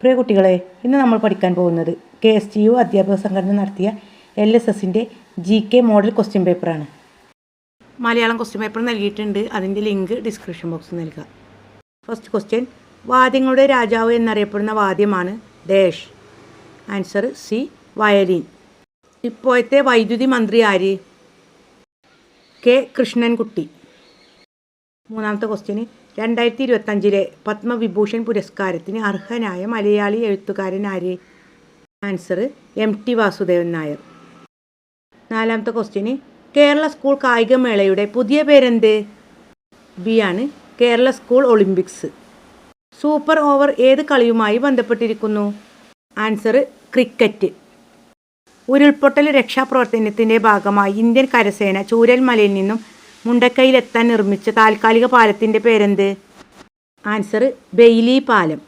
പ്രിയ കുട്ടികളെ, ഇന്ന് നമ്മൾ പഠിക്കാൻ പോകുന്നത് KSTU അധ്യാപക സംഘടന നടത്തിയ LSSൻ്റെ GK മോഡൽ ക്വസ്റ്റ്യൻ പേപ്പറാണ്. മലയാളം ക്വസ്റ്റ്യൻ പേപ്പർ നൽകിയിട്ടുണ്ട്. അതിൻ്റെ ലിങ്ക് ഡിസ്ക്രിപ്ഷൻ ബോക്സിൽ നൽകുക. ഫസ്റ്റ് ക്വസ്റ്റ്യൻ, വാദ്യങ്ങളുടെ രാജാവ് എന്നറിയപ്പെടുന്ന വാദ്യമാണ് ഡാഷ്. Answer C, violin. ഇപ്പോഴത്തെ വൈദ്യുതി മന്ത്രി ആര്? K. കൃഷ്ണൻകുട്ടി. മൂന്നാമത്തെ ക്വസ്റ്റ്യന്, 2025 പത്മവിഭൂഷൺ പുരസ്കാരത്തിന് അർഹനായ മലയാളി എഴുത്തുകാരൻ ആര്? Answer MT Vasudevan Nair. നാലാമത്തെ ക്വസ്റ്റ്യന്, കേരള സ്കൂൾ കായികമേളയുടെ പുതിയ പേരെന്ത്? ബി ആണ്, Kerala school Olympics. Super over ഏത് കളിയുമായി ബന്ധപ്പെട്ടിരിക്കുന്നു? Answer cricket. ഉരുൾപൊട്ടൽ രക്ഷാപ്രവർത്തനത്തിൻ്റെ ഭാഗമായി ഇന്ത്യൻ കരസേന ചൂരൽമലയിൽ നിന്നും മുണ്ടക്കൈയിലെത്താൻ നിർമ്മിച്ച താൽക്കാലിക പാലത്തിൻ്റെ പേരെന്ത്? ആൻസർ ബെയിലി പാലം.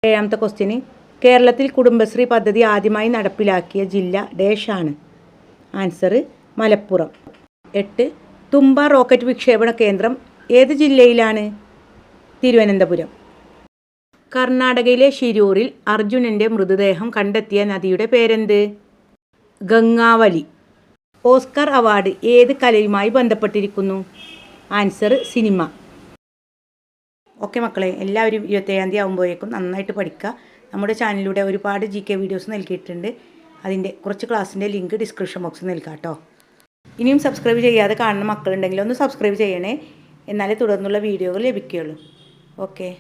ഏഴാമത്തെ ക്വസ്റ്റ്യന്, കേരളത്തിൽ കുടുംബശ്രീ പദ്ധതി ആദ്യമായി നടപ്പിലാക്കിയ ജില്ല ഡാഷ് ആണ്. ആൻസർ മലപ്പുറം. 8, തുമ്പ റോക്കറ്റ് വിക്ഷേപണ കേന്ദ്രം ഏത് ജില്ലയിലാണ്? തിരുവനന്തപുരം. കർണാടകയിലെ ഷിരൂരിൽ അർജുനൻ്റെ മൃതദേഹം കണ്ടെത്തിയ നദിയുടെ പേരെന്ത്? ഗംഗാവലി. ഓസ്കർ അവാർഡ് ഏത് കലയുമായി ബന്ധപ്പെട്ടിരിക്കുന്നു? Answer cinema. ഓക്കെ മക്കളെ, എല്ലാവരും 27-ാം തീയതി ആകുമ്പോഴേക്കും നന്നായിട്ട് പഠിക്കുക. നമ്മുടെ ചാനലിലൂടെ ഒരുപാട് GK വീഡിയോസ് നൽകിയിട്ടുണ്ട്. അതിൻ്റെ കുറച്ച് ക്ലാസ്സിൻ്റെ ലിങ്ക് ഡിസ്ക്രിപ്ഷൻ ബോക്സിൽ നൽകാം കേട്ടോ. ഇനിയും സബ്സ്ക്രൈബ് ചെയ്യാതെ കാണുന്ന മക്കളുണ്ടെങ്കിൽ ഒന്ന് സബ്സ്ക്രൈബ് ചെയ്യണേ, എന്നാലേ തുടർന്നുള്ള വീഡിയോകൾ ലഭിക്കുകയുള്ളൂ. ഓക്കെ.